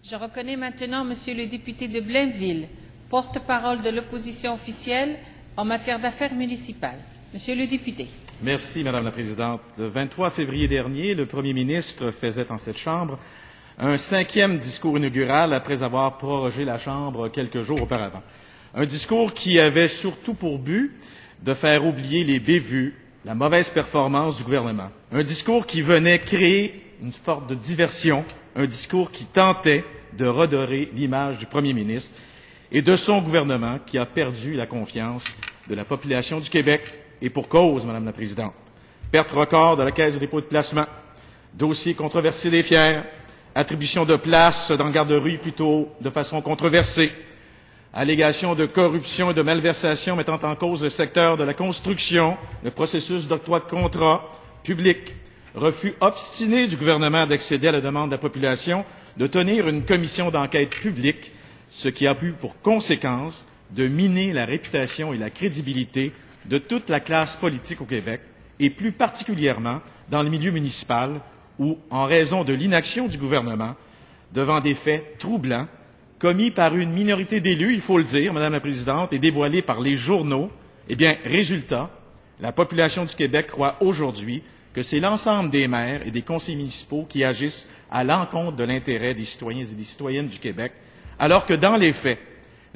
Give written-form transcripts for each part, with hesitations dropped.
Je reconnais maintenant Monsieur le député de Blainville, porte-parole de l'opposition officielle en matière d'affaires municipales. Monsieur le député. Merci, Madame la Présidente. Le 23 février dernier, le Premier ministre faisait en cette Chambre un 5e discours inaugural après avoir prorogé la Chambre quelques jours auparavant. Un discours qui avait surtout pour but de faire oublier les bévues, la mauvaise performance du gouvernement. Un discours qui venait créer une sorte de diversion, un discours qui tentait de redorer l'image du Premier ministre et de son gouvernement qui a perdu la confiance de la population du Québec, et pour cause, Madame la Présidente. Perte record de la Caisse de dépôt et de placement, dossier controversé des fiers, attribution de places dans garderie plutôt de façon controversée, allégations de corruption et de malversation mettant en cause le secteur de la construction, le processus d'octroi de contrats publics, refus obstiné du gouvernement d'accéder à la demande de la population de tenir une commission d'enquête publique, ce qui a eu pour conséquence de miner la réputation et la crédibilité de toute la classe politique au Québec, et plus particulièrement dans le milieu municipal, où, en raison de l'inaction du gouvernement, devant des faits troublants, commis par une minorité d'élus, il faut le dire, Madame la Présidente, et dévoilés par les journaux, eh bien, résultat, la population du Québec croit aujourd'hui que c'est l'ensemble des maires et des conseillers municipaux qui agissent à l'encontre de l'intérêt des citoyens et des citoyennes du Québec, alors que dans les faits,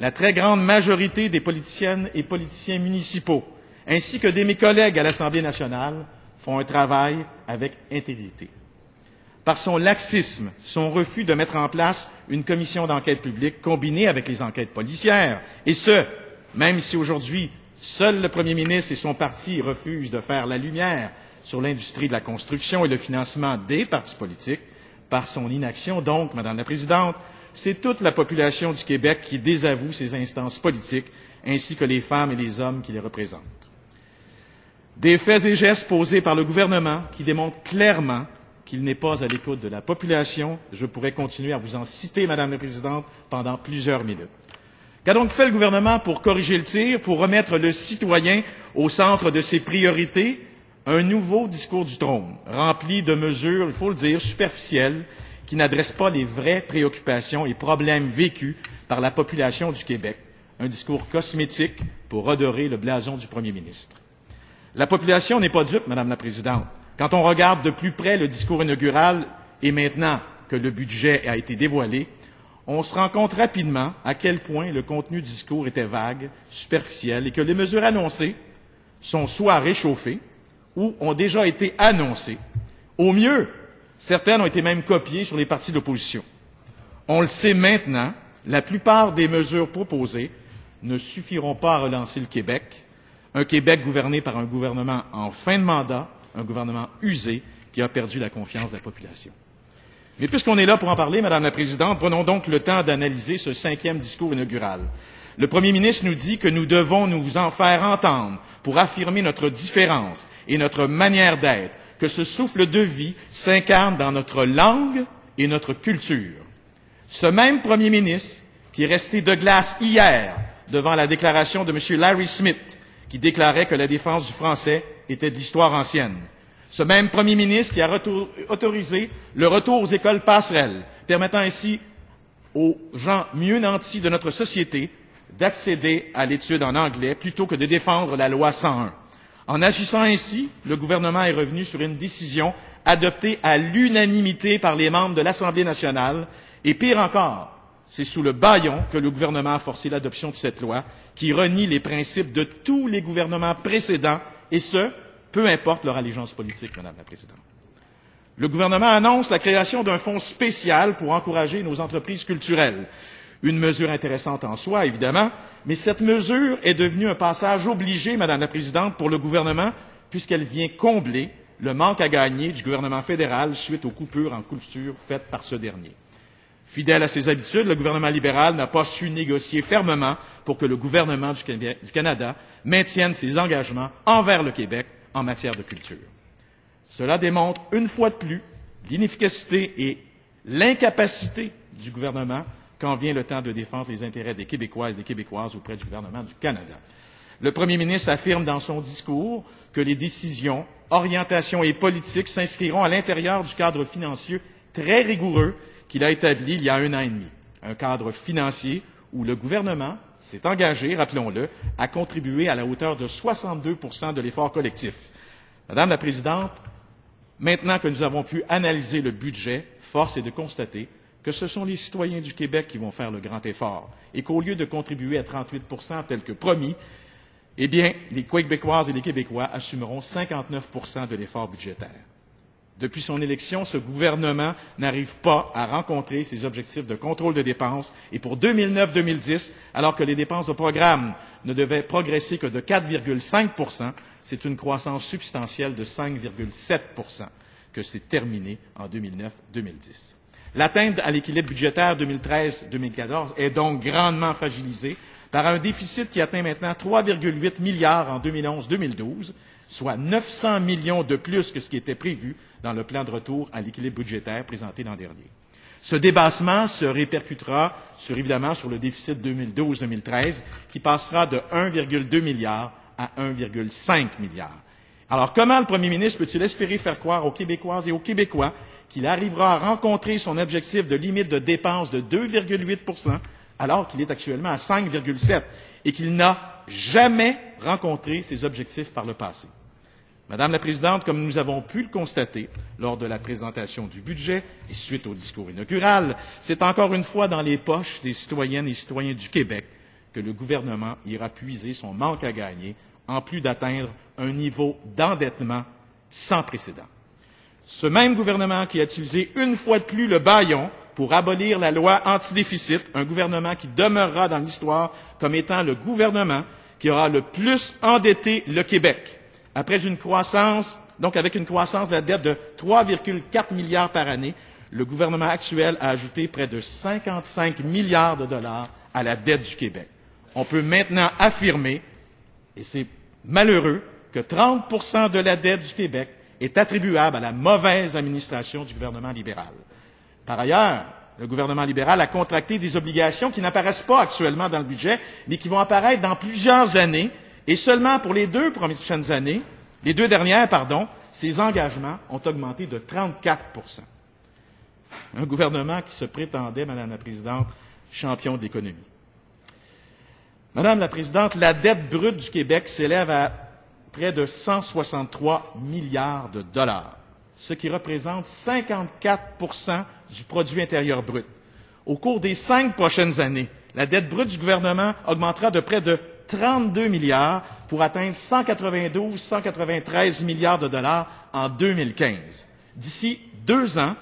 la très grande majorité des politiciennes et politiciens municipaux, ainsi que de mes collègues à l'Assemblée nationale, font un travail avec intégrité. Par son laxisme, son refus de mettre en place une commission d'enquête publique combinée avec les enquêtes policières, et ce, même si aujourd'hui, seul le Premier ministre et son parti refusent de faire la lumière sur l'industrie de la construction et le financement des partis politiques, par son inaction donc, Madame la Présidente, c'est toute la population du Québec qui désavoue ces instances politiques, ainsi que les femmes et les hommes qui les représentent. Des faits et gestes posés par le gouvernement qui démontrent clairement qu'il n'est pas à l'écoute de la population. Je pourrais continuer à vous en citer, Madame la Présidente, pendant plusieurs minutes. Qu'a donc fait le gouvernement pour corriger le tir, pour remettre le citoyen au centre de ses priorités? Un nouveau discours du trône, rempli de mesures, il faut le dire, superficielles, qui n'adressent pas les vraies préoccupations et problèmes vécus par la population du Québec. Un discours cosmétique pour redorer le blason du Premier ministre. La population n'est pas dupe, Madame la Présidente. Quand on regarde de plus près le discours inaugural et maintenant que le budget a été dévoilé, on se rend compte rapidement à quel point le contenu du discours était vague, superficiel et que les mesures annoncées sont soit réchauffées ou ont déjà été annoncées. Au mieux, certaines ont été même copiées sur les partis d'opposition. On le sait maintenant, la plupart des mesures proposées ne suffiront pas à relancer le Québec, un Québec gouverné par un gouvernement en fin de mandat, un gouvernement usé qui a perdu la confiance de la population. Mais puisqu'on est là pour en parler, Madame la Présidente, prenons donc le temps d'analyser ce 5e discours inaugural. Le Premier ministre nous dit que nous devons nous en faire entendre pour affirmer notre différence et notre manière d'être, que ce souffle de vie s'incarne dans notre langue et notre culture. Ce même Premier ministre qui est resté de glace hier devant la déclaration de M. Larry Smith, qui déclarait que la défense du français était de l'histoire ancienne. Ce même Premier ministre qui a autorisé le retour aux écoles passerelles, permettant ainsi aux gens mieux nantis de notre société d'accéder à l'étude en anglais plutôt que de défendre la loi 101. En agissant ainsi, le gouvernement est revenu sur une décision adoptée à l'unanimité par les membres de l'Assemblée nationale et pire encore, c'est sous le bâillon que le gouvernement a forcé l'adoption de cette loi qui renie les principes de tous les gouvernements précédents et ce, peu importe leur allégeance politique, Madame la Présidente. Le gouvernement annonce la création d'un fonds spécial pour encourager nos entreprises culturelles. Une mesure intéressante en soi, évidemment, mais cette mesure est devenue un passage obligé, Madame la Présidente, pour le gouvernement, puisqu'elle vient combler le manque à gagner du gouvernement fédéral suite aux coupures en culture faites par ce dernier. Fidèle à ses habitudes, le gouvernement libéral n'a pas su négocier fermement pour que le gouvernement du Canada maintienne ses engagements envers le Québec en matière de culture. Cela démontre une fois de plus l'inefficacité et l'incapacité du gouvernement quand vient le temps de défendre les intérêts des Québécois et des Québécoises auprès du gouvernement du Canada. Le Premier ministre affirme dans son discours que les décisions, orientations et politiques s'inscriront à l'intérieur du cadre financier très rigoureux qu'il a établi il y a 1 an et demi, un cadre financier où le gouvernement s'est engagé, rappelons-le, à contribuer à la hauteur de 62 % de l'effort collectif. Madame la Présidente, maintenant que nous avons pu analyser le budget, force est de constater que ce sont les citoyens du Québec qui vont faire le grand effort et qu'au lieu de contribuer à 38 % tel que promis, eh bien, les Québécoises et les Québécois assumeront 59 % de l'effort budgétaire. Depuis son élection, ce gouvernement n'arrive pas à rencontrer ses objectifs de contrôle de dépenses et pour 2009-2010, alors que les dépenses de programme ne devaient progresser que de 4,5 %, c'est une croissance substantielle de 5,7 % que c'est terminé en 2009-2010. L'atteinte à l'équilibre budgétaire 2013-2014 est donc grandement fragilisée par un déficit qui atteint maintenant 3,8 milliards en 2011-2012, soit 900 millions de plus que ce qui était prévu dans le plan de retour à l'équilibre budgétaire présenté l'an dernier. Ce dépassement se répercutera évidemment sur le déficit 2012-2013 qui passera de 1,2 milliard à 1,5 milliard. Alors, comment le premier ministre peut-il espérer faire croire aux Québécoises et aux Québécois qu'il arrivera à rencontrer son objectif de limite de dépenses de 2,8 % alors qu'il est actuellement à 5,7 et qu'il n'a jamais rencontré ses objectifs par le passé? Madame la Présidente, comme nous avons pu le constater lors de la présentation du budget et suite au discours inaugural, c'est encore une fois dans les poches des citoyennes et citoyens du Québec que le gouvernement ira puiser son manque à gagner, en plus d'atteindre un niveau d'endettement sans précédent. Ce même gouvernement qui a utilisé une fois de plus le bâillon pour abolir la loi anti-déficit, un gouvernement qui demeurera dans l'histoire comme étant le gouvernement qui aura le plus endetté le Québec. Après une croissance, donc avec une croissance de la dette de 3,4 milliards par année, le gouvernement actuel a ajouté près de 55 milliards de dollars à la dette du Québec. On peut maintenant affirmer, et c'est malheureux, que 30 % de la dette du Québec est attribuable à la mauvaise administration du gouvernement libéral. Par ailleurs, le gouvernement libéral a contracté des obligations qui n'apparaissent pas actuellement dans le budget, mais qui vont apparaître dans plusieurs années, et seulement pour les deux dernières, ces engagements ont augmenté de 34 %. Un gouvernement qui se prétendait, Madame la Présidente, champion d'économie. Madame la Présidente, la dette brute du Québec s'élève à près de 163 milliards de dollars, ce qui représente 54 % du produit intérieur brut. Au cours des 5 prochaines années, la dette brute du gouvernement augmentera de près de 32 milliards pour atteindre 193 milliards de dollars en 2015. D'ici 2 ans,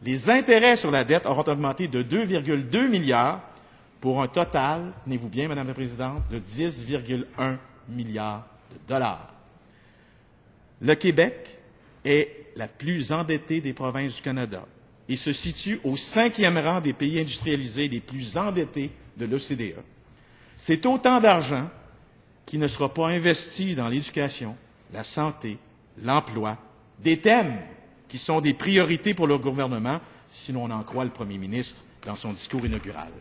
les intérêts sur la dette auront augmenté de 2,2 milliards pour un total, tenez-vous bien, Madame la Présidente, de 10,1 milliards de dollars. Le Québec est la plus endettée des provinces du Canada et se situe au 5e rang des pays industrialisés les plus endettés de l'OCDE. C'est autant d'argent qui ne sera pas investi dans l'éducation, la santé, l'emploi, des thèmes qui sont des priorités pour le gouvernement, si l'on en croit le premier ministre dans son discours inaugural.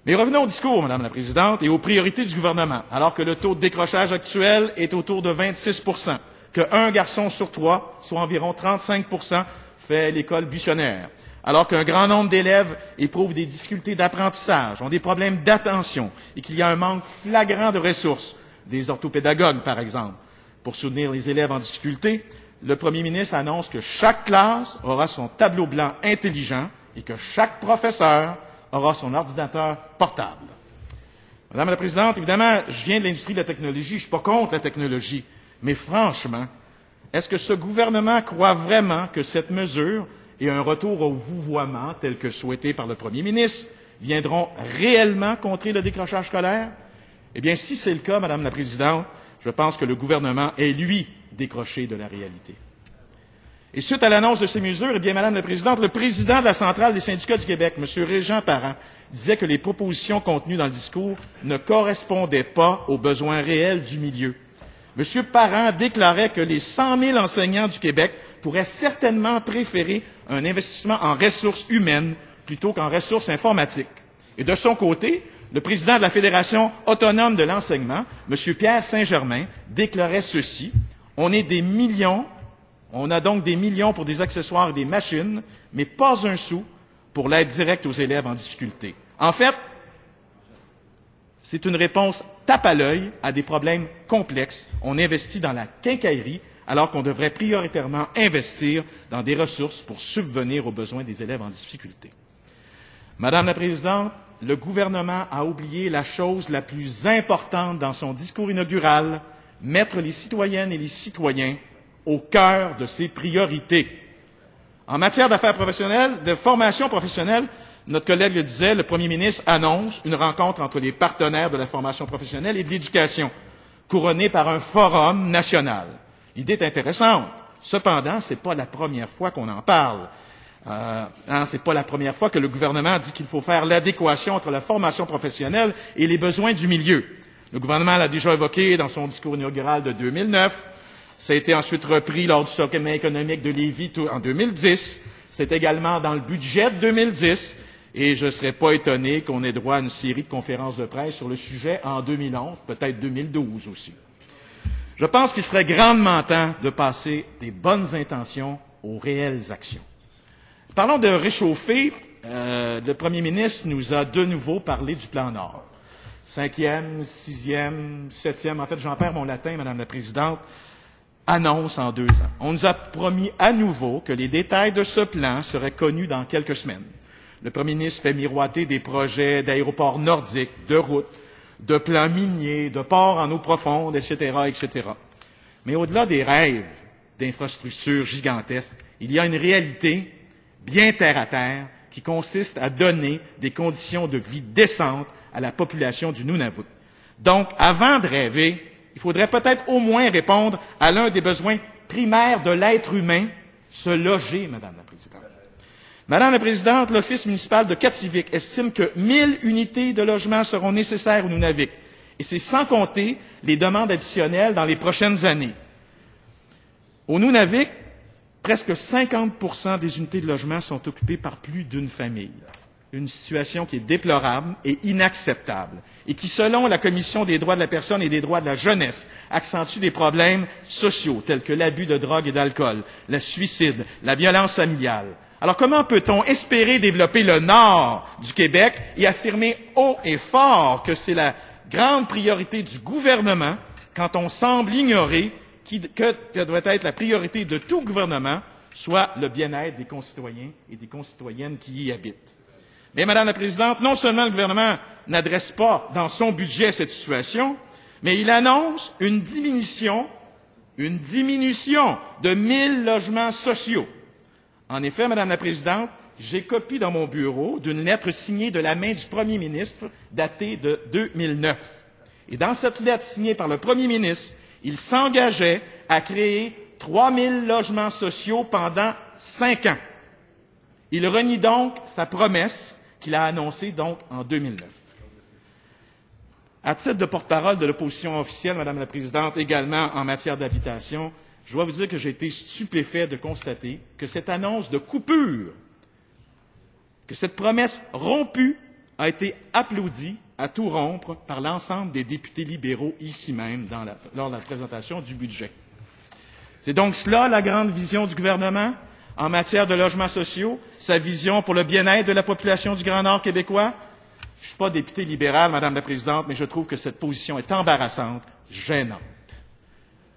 Mais revenons au discours, Madame la Présidente, et aux priorités du gouvernement, alors que le taux de décrochage actuel est autour de 26 %, que 1 garçon sur 3, soit environ 35 %, fait l'école buissonnière, alors qu'un grand nombre d'élèves éprouvent des difficultés d'apprentissage, ont des problèmes d'attention et qu'il y a un manque flagrant de ressources, des orthopédagogues par exemple. Pour soutenir les élèves en difficulté, le premier ministre annonce que chaque classe aura son tableau blanc intelligent et que chaque professeur aura son ordinateur portable. Madame la Présidente, évidemment, je viens de l'industrie de la technologie, je ne suis pas contre la technologie, mais franchement, est-ce que ce gouvernement croit vraiment que cette mesure et un retour au vouvoiement tel que souhaité par le premier ministre viendront réellement contrer le décrochage scolaire? Eh bien, si c'est le cas, Madame la Présidente, je pense que le gouvernement est, lui, décroché de la réalité. Et suite à l'annonce de ces mesures, eh bien, Madame la Présidente, le président de la Centrale des syndicats du Québec, M. Régent Parent, disait que les propositions contenues dans le discours ne correspondaient pas aux besoins réels du milieu. M. Parent déclarait que les 100 000 enseignants du Québec pourraient certainement préférer un investissement en ressources humaines plutôt qu'en ressources informatiques. Et de son côté, le président de la Fédération autonome de l'enseignement, M. Pierre Saint-Germain, déclarait ceci: « On est des millions On a donc des millions pour des accessoires et des machines, mais pas un sou pour l'aide directe aux élèves en difficulté. En fait, c'est une réponse tape à l'œil à des problèmes complexes. On investit dans la quincaillerie alors qu'on devrait prioritairement investir dans des ressources pour subvenir aux besoins des élèves en difficulté. Madame la Présidente, le gouvernement a oublié la chose la plus importante dans son discours inaugural, mettre les citoyennes et les citoyens au cœur de ses priorités. En matière d'affaires professionnelles, de formation professionnelle, notre collègue le disait, le premier ministre annonce une rencontre entre les partenaires de la formation professionnelle et de l'éducation, couronnée par un forum national. L'idée est intéressante. Cependant, ce n'est pas la première fois qu'on en parle. C'est pas la première fois que le gouvernement dit qu'il faut faire l'adéquation entre la formation professionnelle et les besoins du milieu. Le gouvernement l'a déjà évoqué dans son discours inaugural de 2009. Ça a été ensuite repris lors du sommet économique de Lévis en 2010. C'est également dans le budget de 2010. Et je ne serais pas étonné qu'on ait droit à une série de conférences de presse sur le sujet en 2011, peut-être 2012 aussi. Je pense qu'il serait grandement temps de passer des bonnes intentions aux réelles actions. Parlons de réchauffer. Le premier ministre nous a de nouveau parlé du plan Nord. 5e, 6e, 7e, en fait, j'en perds mon latin, Madame la Présidente, annonce en 2 ans. On nous a promis à nouveau que les détails de ce plan seraient connus dans quelques semaines. Le premier ministre fait miroiter des projets d'aéroports nordiques, de routes, de plans miniers, de ports en eau profonde, etc., etc. Mais au-delà des rêves d'infrastructures gigantesques, il y a une réalité bien terre à terre qui consiste à donner des conditions de vie décentes à la population du Nunavut. Donc, avant de rêver, il faudrait peut-être au moins répondre à l'un des besoins primaires de l'être humain, se loger, Madame la Présidente. Madame la Présidente, l'Office municipal de Kativik estime que 1000 unités de logement seront nécessaires au Nunavik, et c'est sans compter les demandes additionnelles dans les prochaines années. Au Nunavik, presque 50% des unités de logement sont occupées par plus d'une famille. Une situation qui est déplorable et inacceptable et qui, selon la Commission des droits de la personne et des droits de la jeunesse, accentue des problèmes sociaux tels que l'abus de drogue et d'alcool, le suicide, la violence familiale. Alors comment peut-on espérer développer le nord du Québec et affirmer haut et fort que c'est la grande priorité du gouvernement quand on semble ignorer que devrait être la priorité de tout gouvernement, soit le bien-être des concitoyens et des concitoyennes qui y habitent. Mais, Madame la Présidente, non seulement le gouvernement n'adresse pas dans son budget cette situation, mais il annonce une diminution de 1000 logements sociaux. En effet, Madame la Présidente, j'ai copie dans mon bureau d'une lettre signée de la main du Premier ministre datée de 2009. Et dans cette lettre signée par le Premier ministre, il s'engageait à créer 3000 logements sociaux pendant 5 ans. Il renie donc sa promesse qu'il a annoncée donc en 2009. À titre de porte-parole de l'opposition officielle, Madame la Présidente, également en matière d'habitation, je dois vous dire que j'ai été stupéfait de constater que cette annonce de coupure, que cette promesse rompue a été applaudie à tout rompre par l'ensemble des députés libéraux ici même lors de la présentation du budget. C'est donc cela la grande vision du gouvernement en matière de logements sociaux, sa vision pour le bien-être de la population du Grand Nord québécois. Je ne suis pas député libéral, Madame la Présidente, mais je trouve que cette position est embarrassante, gênante.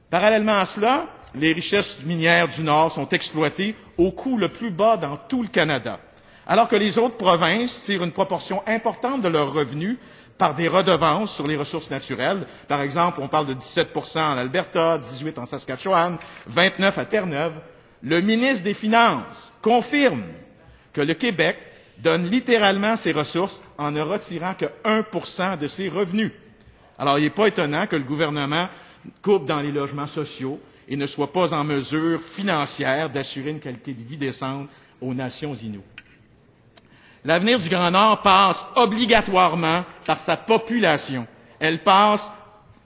Parallèlement à cela, les richesses minières du Nord sont exploitées au coût le plus bas dans tout le Canada, alors que les autres provinces tirent une proportion importante de leurs revenus par des redevances sur les ressources naturelles. Par exemple, on parle de 17% en Alberta, 18% en Saskatchewan, 29% à Terre-Neuve. Le ministre des Finances confirme que le Québec donne littéralement ses ressources en ne retirant que 1% de ses revenus. Alors, il n'est pas étonnant que le gouvernement coupe dans les logements sociaux et ne soit pas en mesure financière d'assurer une qualité de vie décente aux nations inouïes. L'avenir du Grand Nord passe obligatoirement par sa population. Elle passe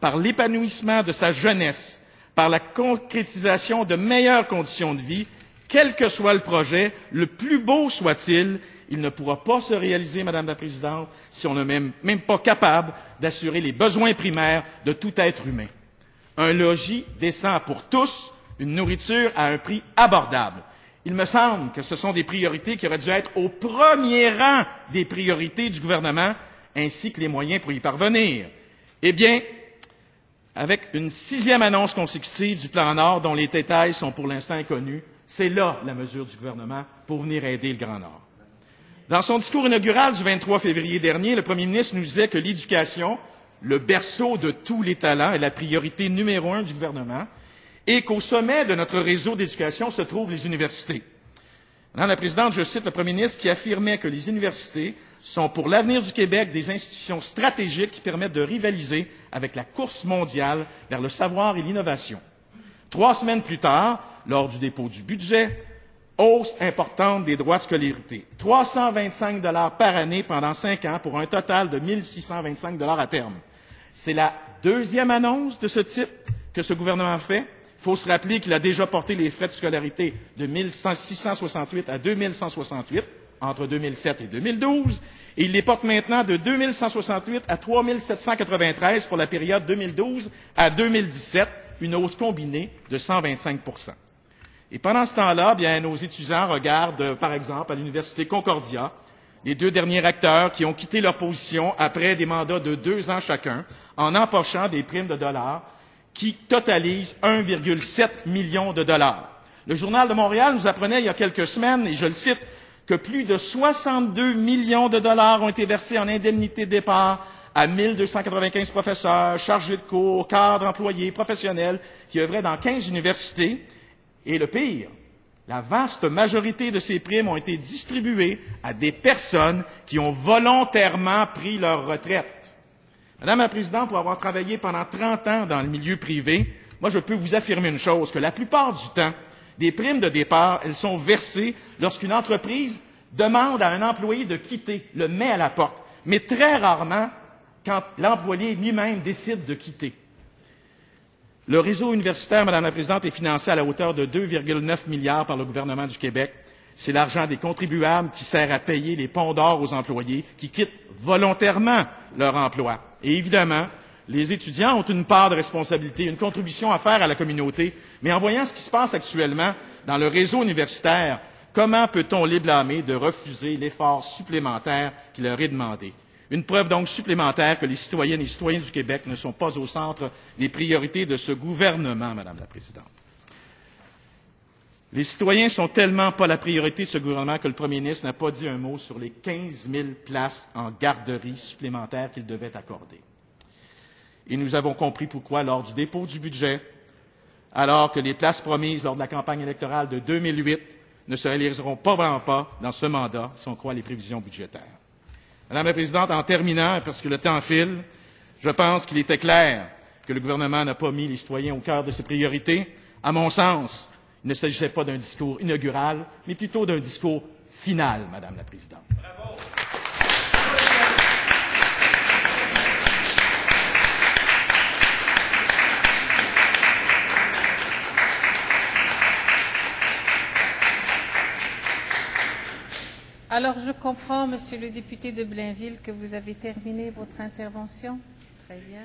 par l'épanouissement de sa jeunesse, par la concrétisation de meilleures conditions de vie, quel que soit le projet, le plus beau soit-il, il ne pourra pas se réaliser, Madame la Présidente, si on n'est même pas capable d'assurer les besoins primaires de tout être humain. Un logis décent pour tous, une nourriture à un prix abordable. Il me semble que ce sont des priorités qui auraient dû être au premier rang des priorités du gouvernement, ainsi que les moyens pour y parvenir. Eh bien, avec une 6e annonce consécutive du plan Nord dont les détails sont pour l'instant inconnus, c'est là la mesure du gouvernement pour venir aider le Grand Nord. Dans son discours inaugural du 23 février dernier, le premier ministre nous disait que l'éducation, le berceau de tous les talents, est la priorité numéro 1 du gouvernement et qu'au sommet de notre réseau d'éducation se trouvent les universités. Madame la Présidente, je cite le premier ministre qui affirmait que les universités sont pour l'avenir du Québec des institutions stratégiques qui permettent de rivaliser avec la course mondiale vers le savoir et l'innovation. 3 semaines plus tard, lors du dépôt du budget, hausse importante des droits de scolarité. 325 $ par année pendant 5 ans pour un total de 1 625 $ à terme. C'est la 2e annonce de ce type que ce gouvernement fait. Il faut se rappeler qu'il a déjà porté les frais de scolarité de 1 668 à 2 168 entre 2007 et 2012, et il les porte maintenant de 2 168 à 3 793 pour la période 2012 à 2017, une hausse combinée de 125 %. Et pendant ce temps-là, bien, nos étudiants regardent, par exemple, à l'Université Concordia, les 2 derniers recteurs qui ont quitté leur position après des mandats de 2 ans chacun, en empochant des primes de dollars qui totalisent 1,7 million de $. Le Journal de Montréal nous apprenait il y a quelques semaines, et je le cite, que plus de 62 millions de $ ont été versés en indemnité de départ à 1 295 professeurs, chargés de cours, cadres, employés, professionnels qui œuvraient dans 15 universités. Et le pire, la vaste majorité de ces primes ont été distribuées à des personnes qui ont volontairement pris leur retraite. Madame la Présidente, pour avoir travaillé pendant 30 ans dans le milieu privé, moi je peux vous affirmer une chose, que la plupart du temps, des primes de départ, elles sont versées lorsqu'une entreprise demande à un employé de quitter, le met à la porte, mais très rarement quand l'employé lui-même décide de quitter. Le réseau universitaire, Madame la Présidente, est financé à la hauteur de 2,9 milliards par le gouvernement du Québec. C'est l'argent des contribuables qui sert à payer les ponts d'or aux employés qui quittent volontairement leur emploi. Et évidemment, les étudiants ont une part de responsabilité, une contribution à faire à la communauté, mais en voyant ce qui se passe actuellement dans le réseau universitaire, comment peut-on les blâmer de refuser l'effort supplémentaire qui leur est demandé? Une preuve donc supplémentaire que les citoyennes et citoyens du Québec ne sont pas au centre des priorités de ce gouvernement, Madame la Présidente. Les citoyens sont tellement pas la priorité de ce gouvernement que le premier ministre n'a pas dit un mot sur les 15 000 places en garderie supplémentaires qu'il devait accorder. Et nous avons compris pourquoi, lors du dépôt du budget, alors que les places promises lors de la campagne électorale de 2008 ne se réaliseront pas vraiment pas dans ce mandat, si on croit les prévisions budgétaires. Madame la Présidente, en terminant, parce que le temps file, je pense qu'il était clair que le gouvernement n'a pas mis les citoyens au cœur de ses priorités. À mon sens, il ne s'agissait pas d'un discours inaugural, mais plutôt d'un discours final, Madame la Présidente. Bravo. Alors, je comprends, Monsieur le député de Blainville, que vous avez terminé votre intervention. Très bien.